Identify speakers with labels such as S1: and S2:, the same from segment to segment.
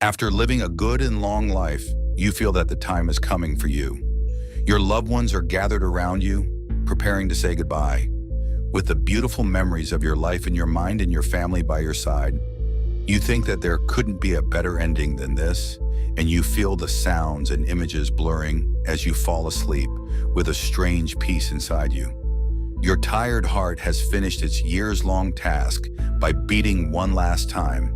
S1: After living a good and long life, you feel that the time is coming for you. Your loved ones are gathered around you, preparing to say goodbye. With the beautiful memories of your life in your mind and your family by your side, you think that there couldn't be a better ending than this, and you feel the sounds and images blurring as you fall asleep with a strange peace inside you. Your tired heart has finished its years-long task by beating one last time,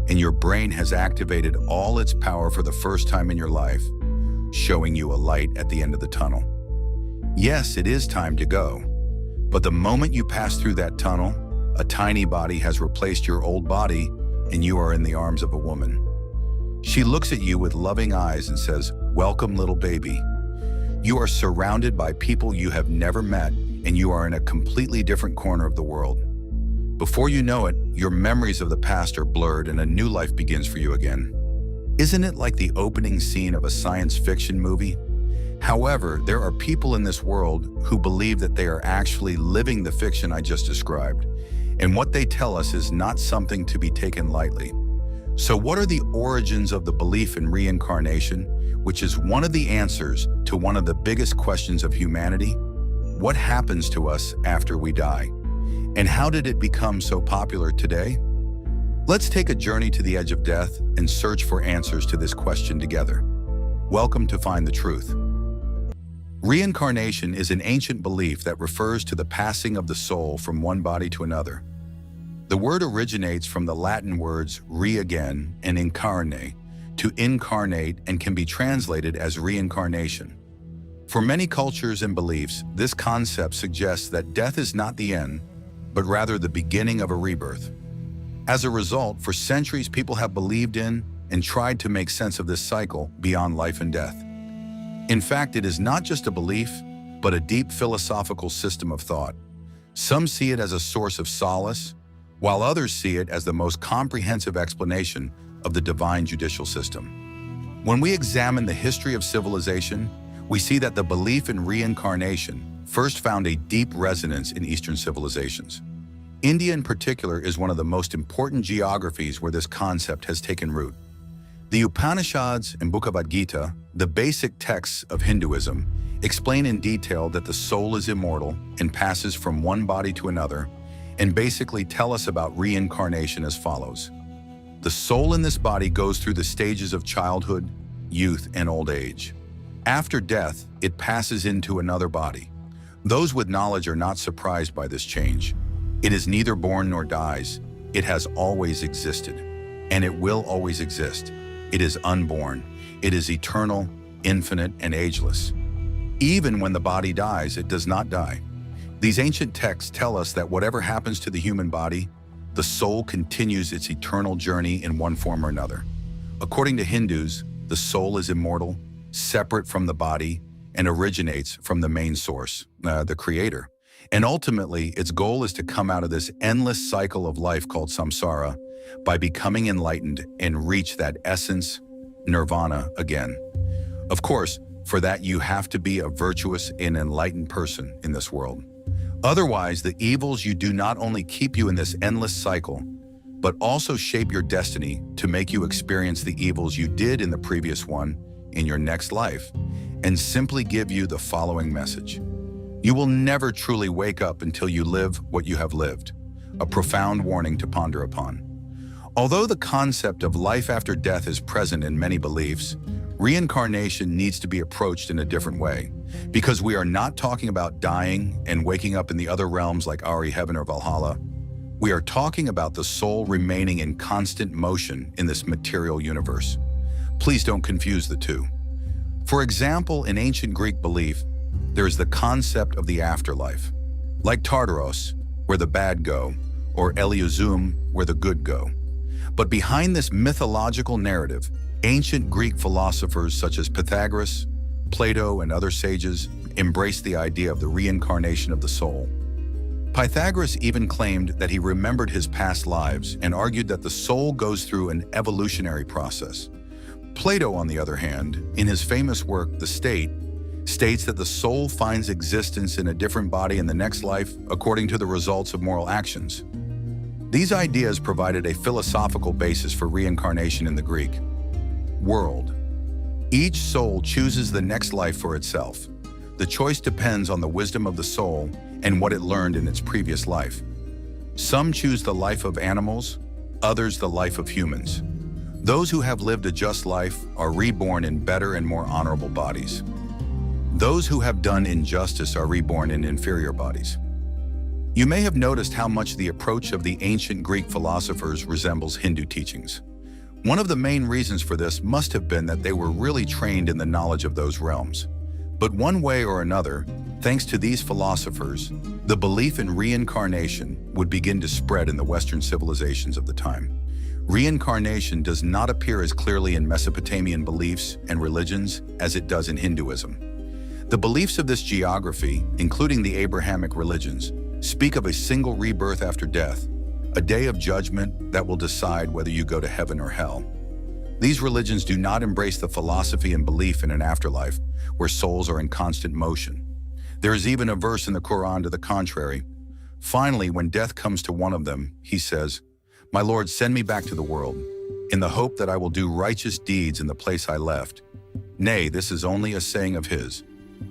S1: and your brain has activated all its power for the first time in your life, showing you a light at the end of the tunnel. Yes, it is time to go, but the moment you pass through that tunnel, a tiny body has replaced your old body, and you are in the arms of a woman. She looks at you with loving eyes and says, "Welcome, little baby." You are surrounded by people you have never met, and you are in a completely different corner of the world. Before you know it, your memories of the past are blurred and a new life begins for you again. Isn't it like the opening scene of a science fiction movie? However, there are people in this world who believe that they are actually living the fiction I just described, and what they tell us is not something to be taken lightly. So what are the origins of the belief in reincarnation, which is one of the answers to one of the biggest questions of humanity? What happens to us after we die? And how did it become so popular today? Let's take a journey to the edge of death and search for answers to this question together. Welcome to Find the Truth. Reincarnation is an ancient belief that refers to the passing of the soul from one body to another. The word originates from the Latin words re again and incarne, to incarnate, and can be translated as reincarnation. For many cultures and beliefs, this concept suggests that death is not the end, but rather the beginning of a rebirth. As a result, for centuries people have believed in and tried to make sense of this cycle beyond life and death. In fact, it is not just a belief, but a deep philosophical system of thought. Some see it as a source of solace, while others see it as the most comprehensive explanation of the divine judicial system. When we examine the history of civilization, we see that the belief in reincarnation first found a deep resonance in Eastern civilizations. India in particular is one of the most important geographies where this concept has taken root. The Upanishads and Bhagavad Gita, the basic texts of Hinduism, explain in detail that the soul is immortal and passes from one body to another, and basically tell us about reincarnation as follows. The soul in this body goes through the stages of childhood, youth, and old age. After death, it passes into another body. Those with knowledge are not surprised by this change. It is neither born nor dies. It has always existed, and it will always exist. It is unborn. It is eternal, infinite, and ageless. Even when the body dies, it does not die. These ancient texts tell us that whatever happens to the human body, the soul continues its eternal journey in one form or another. According to Hindus, the soul is immortal, separate from the body, and originates from the main source, the creator. And ultimately, its goal is to come out of this endless cycle of life called samsara by becoming enlightened and reach that essence, nirvana, again. Of course, for that you have to be a virtuous and enlightened person in this world. Otherwise, the evils you do not only keep you in this endless cycle, but also shape your destiny to make you experience the evils you did in the previous one in your next life, and simply give you the following message. You will never truly wake up until you live what you have lived, a profound warning to ponder upon. Although the concept of life after death is present in many beliefs, reincarnation needs to be approached in a different way, because we are not talking about dying and waking up in the other realms like Ari, heaven, or Valhalla. We are talking about the soul remaining in constant motion in this material universe. Please don't confuse the two. For example, in ancient Greek belief, there is the concept of the afterlife, like Tartaros, where the bad go, or Elysium, where the good go. But behind this mythological narrative, ancient Greek philosophers such as Pythagoras, Plato, and other sages embraced the idea of the reincarnation of the soul. Pythagoras even claimed that he remembered his past lives and argued that the soul goes through an evolutionary process. Plato, on the other hand, in his famous work, The State, states that the soul finds existence in a different body in the next life according to the results of moral actions. These ideas provided a philosophical basis for reincarnation in the Greek. world. Each soul chooses the next life for itself. The choice depends on the wisdom of the soul and what it learned in its previous life. Some choose the life of animals, others the life of humans. Those who have lived a just life are reborn in better and more honorable bodies. Those who have done injustice are reborn in inferior bodies. You may have noticed how much the approach of the ancient Greek philosophers resembles Hindu teachings. One of the main reasons for this must have been that they were really trained in the knowledge of those realms. But one way or another, thanks to these philosophers, the belief in reincarnation would begin to spread in the Western civilizations of the time. Reincarnation does not appear as clearly in Mesopotamian beliefs and religions as it does in Hinduism. The beliefs of this geography, including the Abrahamic religions, speak of a single rebirth after death, a day of judgment that will decide whether you go to heaven or hell. These religions do not embrace the philosophy and belief in an afterlife where souls are in constant motion. There is even a verse in the Quran to the contrary. Finally, when death comes to one of them, he says, "My Lord, send me back to the world, in the hope that I will do righteous deeds in the place I left." Nay, this is only a saying of his.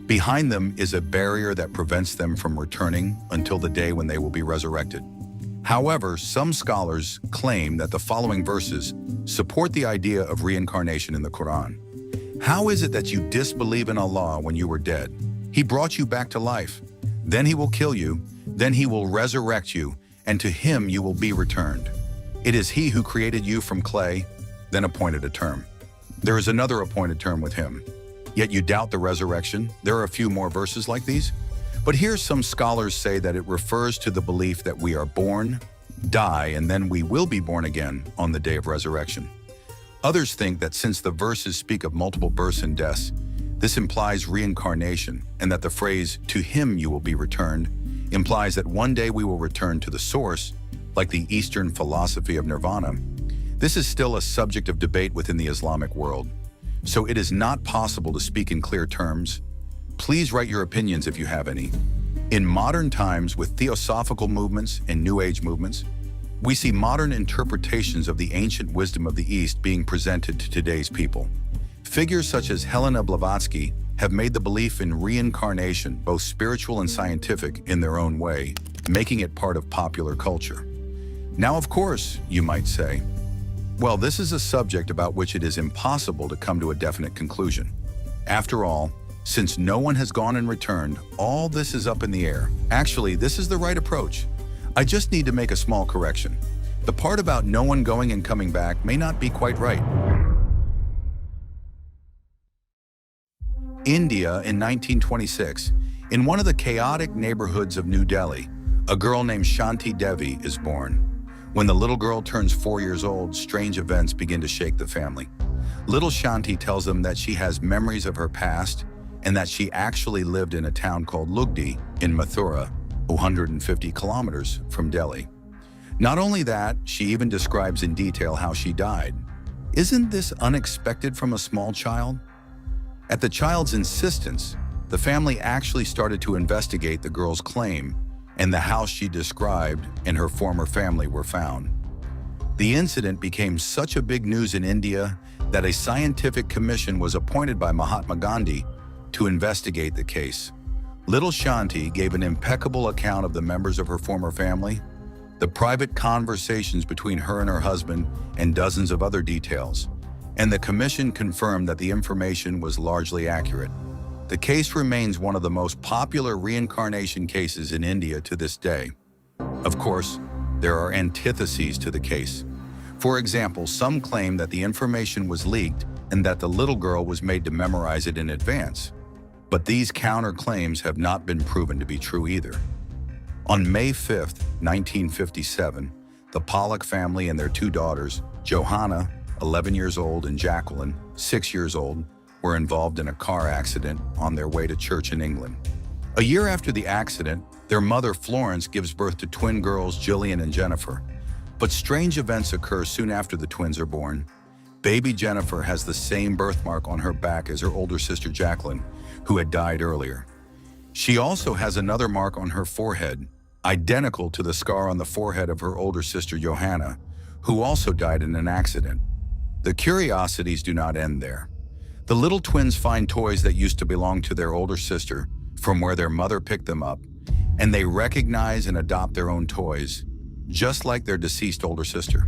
S1: Behind them is a barrier that prevents them from returning until the day when they will be resurrected. However, some scholars claim that the following verses support the idea of reincarnation in the Quran. How is it that you disbelieve in Allah when you were dead? He brought you back to life. Then he will kill you. Then he will resurrect you, and to him you will be returned. It is he who created you from clay, then appointed a term. There is another appointed term with him. Yet you doubt the resurrection? There are a few more verses like these. But here some scholars say that it refers to the belief that we are born, die, and then we will be born again on the day of resurrection. Others think that since the verses speak of multiple births and deaths, this implies reincarnation, and that the phrase, "to him you will be returned," implies that one day we will return to the source, like the Eastern philosophy of nirvana. This is still a subject of debate within the Islamic world, so it is not possible to speak in clear terms. Please write your opinions if you have any. In modern times, with theosophical movements and New Age movements, we see modern interpretations of the ancient wisdom of the East being presented to today's people. Figures such as Helena Blavatsky have made the belief in reincarnation both spiritual and scientific in their own way, making it part of popular culture. Now, of course, you might say, well, this is a subject about which it is impossible to come to a definite conclusion. After all, since no one has gone and returned, all this is up in the air. Actually, this is the right approach. I just need to make a small correction. The part about no one going and coming back may not be quite right. India in 1926, in one of the chaotic neighborhoods of New Delhi, a girl named Shanti Devi is born. When the little girl turns 4 years old, strange events begin to shake the family. Little Shanti tells them that she has memories of her past and that she actually lived in a town called Lugdi in Mathura, 150 kilometers from Delhi. Not only that, she even describes in detail how she died. Isn't this unexpected from a small child? At the child's insistence, the family actually started to investigate the girl's claim, and the house she described and her former family were found. The incident became such a big news in India that a scientific commission was appointed by Mahatma Gandhi to investigate the case. Little Shanti gave an impeccable account of the members of her former family, the private conversations between her and her husband, and dozens of other details. And the commission confirmed that the information was largely accurate. The case remains one of the most popular reincarnation cases in India to this day. Of course, there are antitheses to the case. For example, some claim that the information was leaked and that the little girl was made to memorize it in advance. But these counterclaims have not been proven to be true either. On May 5th, 1957, the Pollock family and their two daughters, Johanna, 11 years old, and Jacqueline, 6 years old, were involved in a car accident on their way to church in England. A year after the accident, their mother, Florence, gives birth to twin girls, Jillian and Jennifer. But strange events occur soon after the twins are born. Baby Jennifer has the same birthmark on her back as her older sister, Jacqueline, who had died earlier. She also has another mark on her forehead, identical to the scar on the forehead of her older sister, Johanna, who also died in an accident. The curiosities do not end there. The little twins find toys that used to belong to their older sister from where their mother picked them up, and they recognize and adopt their own toys, just like their deceased older sister.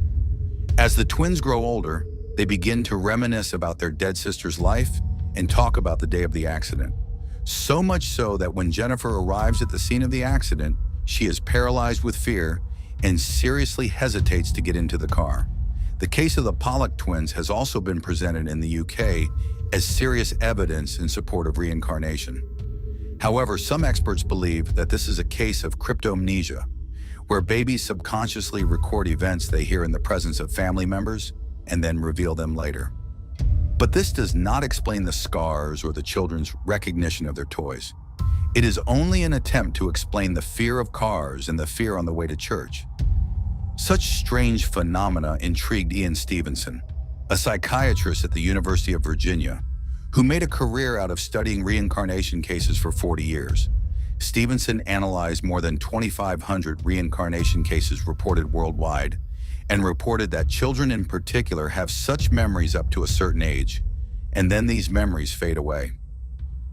S1: As the twins grow older, they begin to reminisce about their dead sister's life and talk about the day of the accident. So much so that when Jennifer arrives at the scene of the accident, she is paralyzed with fear and seriously hesitates to get into the car. The case of the Pollock twins has also been presented in the UK as serious evidence in support of reincarnation. However, some experts believe that this is a case of cryptomnesia, where babies subconsciously record events they hear in the presence of family members and then reveal them later. But this does not explain the scars or the children's recognition of their toys. It is only an attempt to explain the fear of cars and the fear on the way to church. Such strange phenomena intrigued Ian Stevenson, a psychiatrist at the University of Virginia, who made a career out of studying reincarnation cases for 40 years. Stevenson analyzed more than 2,500 reincarnation cases reported worldwide, and reported that children in particular have such memories up to a certain age, and then these memories fade away.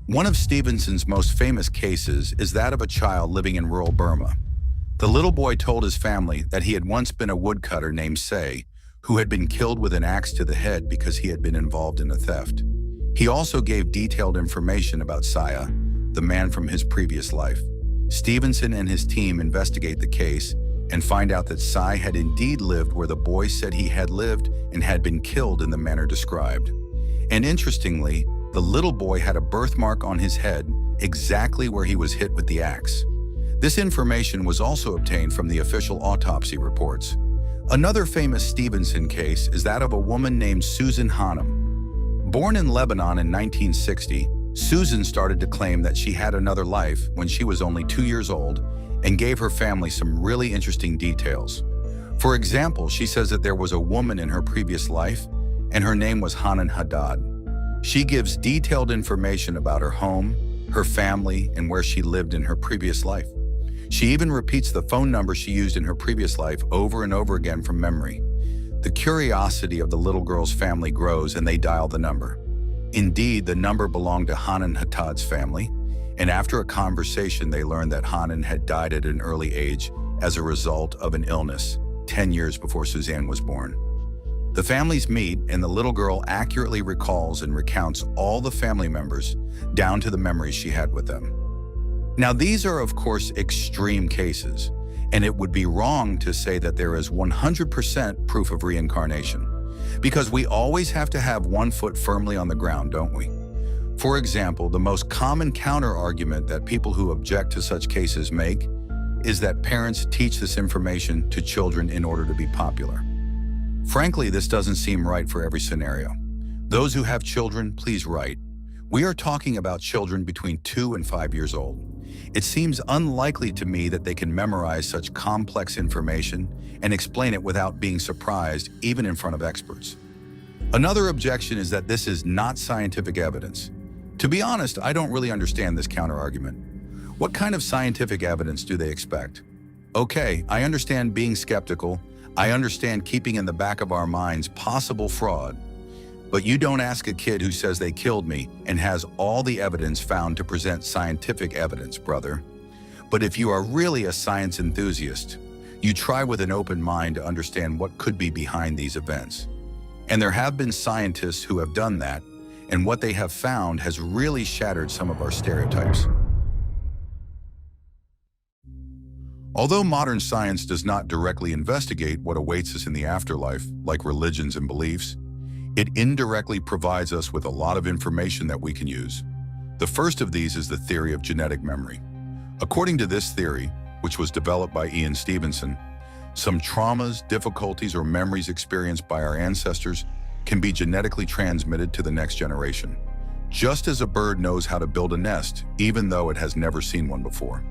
S1: One of Stevenson's most famous cases is that of a child living in rural Burma. The little boy told his family that he had once been a woodcutter named Say, who had been killed with an axe to the head because he had been involved in a theft. He also gave detailed information about Saya, the man from his previous life. Stevenson and his team investigate the case and find out that Sai had indeed lived where the boy said he had lived and had been killed in the manner described. And interestingly, the little boy had a birthmark on his head exactly where he was hit with the axe. This information was also obtained from the official autopsy reports. Another famous Stevenson case is that of a woman named Susan Hanum. Born in Lebanon in 1960, Susan started to claim that she had another life when she was only 2 years old and gave her family some really interesting details. For example, she says that there was a woman in her previous life and her name was Hanan Haddad. She gives detailed information about her home, her family, and where she lived in her previous life. She even repeats the phone number she used in her previous life over and over again from memory. The curiosity of the little girl's family grows and they dial the number. Indeed, the number belonged to Hanan Haddad's family, and after a conversation they learned that Hanan had died at an early age as a result of an illness 10 years before Suzanne was born. The families meet and the little girl accurately recalls and recounts all the family members down to the memories she had with them. Now these are of course extreme cases, and it would be wrong to say that there is 100% proof of reincarnation, because we always have to have one foot firmly on the ground, don't we? For example, the most common counter-argument that people who object to such cases make is that parents teach this information to children in order to be popular. Frankly, this doesn't seem right for every scenario. Those who have children, please write. We are talking about children between 2 and 5 years old. It seems unlikely to me that they can memorize such complex information and explain it without being surprised, even in front of experts. Another objection is that this is not scientific evidence. To be honest, I don't really understand this counter-argument. What kind of scientific evidence do they expect? Okay, I understand being skeptical. I understand keeping in the back of our minds possible fraud. But you don't ask a kid who says they killed me and has all the evidence found to present scientific evidence, brother. But if you are really a science enthusiast, you try with an open mind to understand what could be behind these events. And there have been scientists who have done that, and what they have found has really shattered some of our stereotypes. Although modern science does not directly investigate what awaits us in the afterlife, like religions and beliefs, it indirectly provides us with a lot of information that we can use. The first of these is the theory of genetic memory. According to this theory, which was developed by Ian Stevenson, some traumas, difficulties, or memories experienced by our ancestors can be genetically transmitted to the next generation, just as a bird knows how to build a nest, even though it has never seen one before.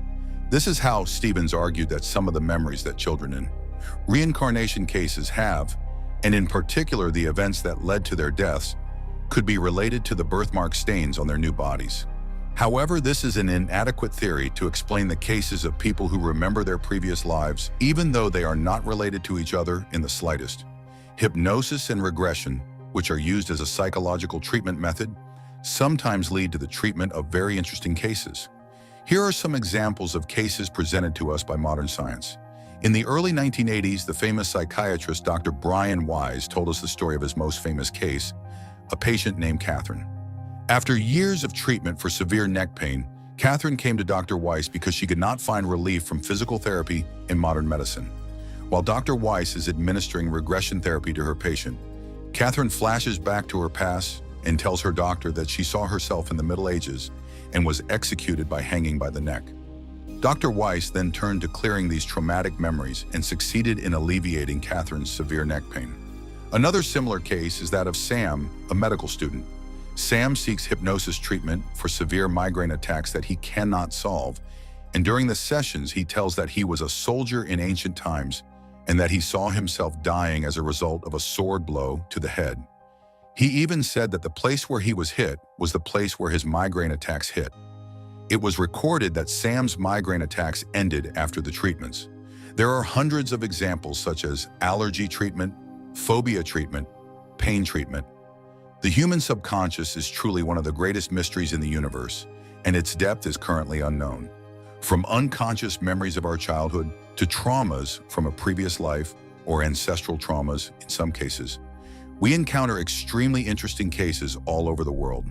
S1: This is how Stevens argued that some of the memories that children in reincarnation cases have, and in particular the events that led to their deaths, could be related to the birthmark stains on their new bodies. However, this is an inadequate theory to explain the cases of people who remember their previous lives, even though they are not related to each other in the slightest. Hypnosis and regression which are used as a psychological treatment method, sometimes lead to the treatment of very interesting cases. Here are some examples of cases presented to us by modern science. In the early 1980s, the famous psychiatrist Dr. Brian Weiss told us the story of his most famous case, a patient named Catherine. After years of treatment for severe neck pain, Catherine came to Dr. Weiss because she could not find relief from physical therapy in modern medicine. While Dr. Weiss is administering regression therapy to her patient, Catherine flashes back to her past and tells her doctor that she saw herself in the Middle Ages and was executed by hanging by the neck. Dr. Weiss then turned to clearing these traumatic memories and succeeded in alleviating Catherine's severe neck pain. Another similar case is that of Sam, a medical student. Sam seeks hypnosis treatment for severe migraine attacks that he cannot solve, and during the sessions he tells that he was a soldier in ancient times and that he saw himself dying as a result of a sword blow to the head. He even said that the place where he was hit was the place where his migraine attacks hit. It was recorded that Sam's migraine attacks ended after the treatments. There are hundreds of examples such as allergy treatment, phobia treatment, pain treatment. The human subconscious is truly one of the greatest mysteries in the universe, and its depth is currently unknown. From unconscious memories of our childhood to traumas from a previous life or ancestral traumas in some cases, we encounter extremely interesting cases all over the world.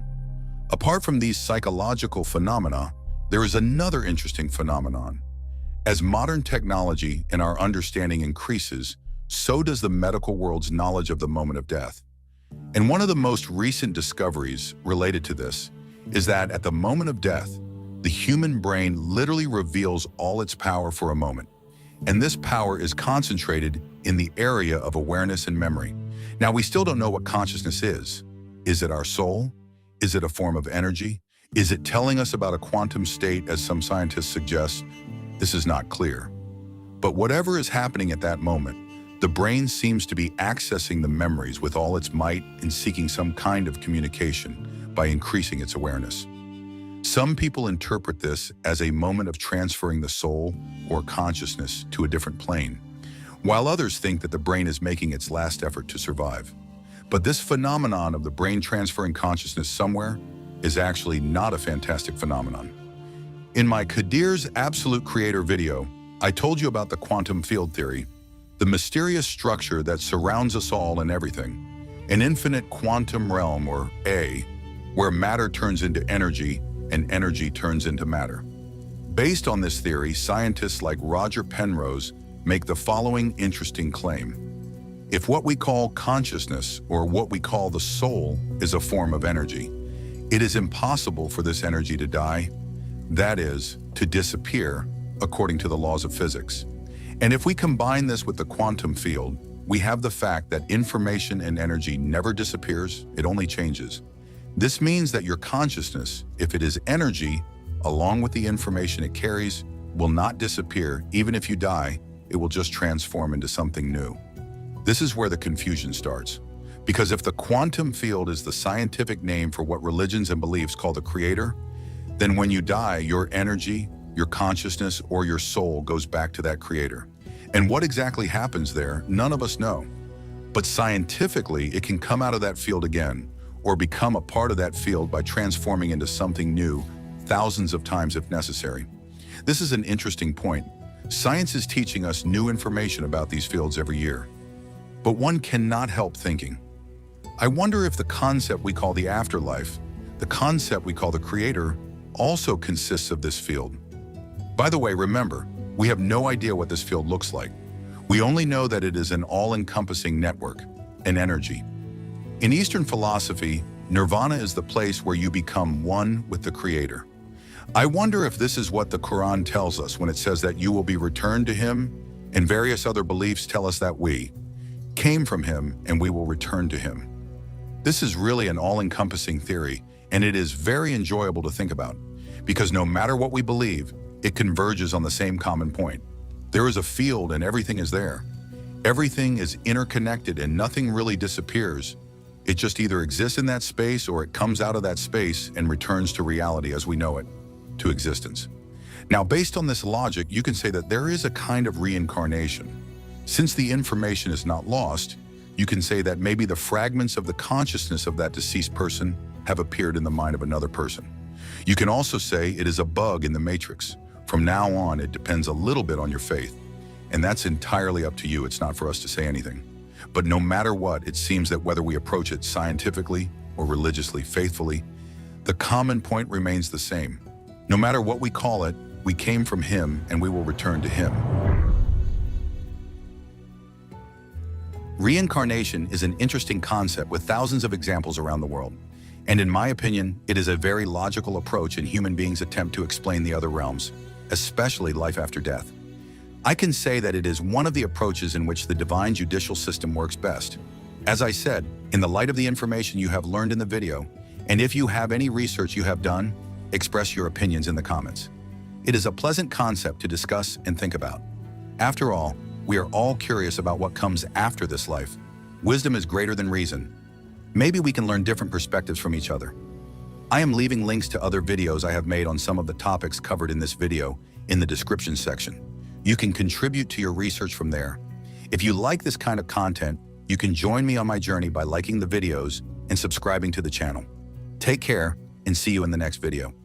S1: Apart from these psychological phenomena, there is another interesting phenomenon. As modern technology and our understanding increases, so does the medical world's knowledge of the moment of death. And one of the most recent discoveries related to this is that at the moment of death, the human brain literally reveals all its power for a moment. And this power is concentrated in the area of awareness and memory. Now, we still don't know what consciousness is. Is it our soul? Is it a form of energy? Is it telling us about a quantum state, as some scientists suggest? This is not clear. But whatever is happening at that moment, the brain seems to be accessing the memories with all its might and seeking some kind of communication by increasing its awareness. Some people interpret this as a moment of transferring the soul or consciousness to a different plane, while others think that the brain is making its last effort to survive. But this phenomenon of the brain transferring consciousness somewhere is actually not a fantastic phenomenon. In my Kadir's Absolute Creator video, I told you about the quantum field theory, the mysterious structure that surrounds us all and everything, an infinite quantum realm, or A, where matter turns into energy and energy turns into matter. Based on this theory, scientists like Roger Penrose make the following interesting claim. If what we call consciousness, or what we call the soul, is a form of energy, it is impossible for this energy to die, that is, to disappear, according to the laws of physics. And if we combine this with the quantum field, we have the fact that information and energy never disappears, it only changes. This means that your consciousness, if it is energy, along with the information it carries, will not disappear. Even if you die, it will just transform into something new. This is where the confusion starts. Because if the quantum field is the scientific name for what religions and beliefs call the creator, then when you die, your energy, your consciousness, or your soul goes back to that creator. And what exactly happens there, none of us know. But scientifically, it can come out of that field again, or become a part of that field by transforming into something new thousands of times if necessary. This is an interesting point. Science is teaching us new information about these fields every year. But one cannot help thinking, I wonder if the concept we call the afterlife, the concept we call the creator, also consists of this field. By the way, remember, we have no idea what this field looks like. We only know that it is an all-encompassing network, an energy. In Eastern philosophy, nirvana is the place where you become one with the creator. I wonder if this is what the Quran tells us when it says that you will be returned to him, and various other beliefs tell us that we came from him and we will return to him. This is really an all-encompassing theory, and it is very enjoyable to think about, because no matter what we believe, it converges on the same common point. There is a field and everything is there. Everything is interconnected and nothing really disappears. It just either exists in that space or it comes out of that space and returns to reality as we know it, to existence. Now, based on this logic, you can say that there is a kind of reincarnation. Since the information is not lost, You can say that maybe the fragments of the consciousness of that deceased person have appeared in the mind of another person. You can also say it is a bug in the matrix. From now on, it depends a little bit on your faith. And that's entirely up to you. It's not for us to say anything. But no matter what, it seems that whether we approach it scientifically or religiously faithfully, the common point remains the same. No matter what we call it, we came from him and we will return to him. Reincarnation is an interesting concept with thousands of examples around the world. And in my opinion, it is a very logical approach in human beings' attempt to explain the other realms, especially life after death. I can say that it is one of the approaches in which the divine judicial system works best. As I said, in the light of the information you have learned in the video, and if you have any research you have done, express your opinions in the comments. It is a pleasant concept to discuss and think about. After all, we are all curious about what comes after this life. Wisdom is greater than reason. Maybe we can learn different perspectives from each other. I am leaving links to other videos I have made on some of the topics covered in this video in the description section. You can contribute to your research from there. If you like this kind of content, you can join me on my journey by liking the videos and subscribing to the channel. Take care and see you in the next video.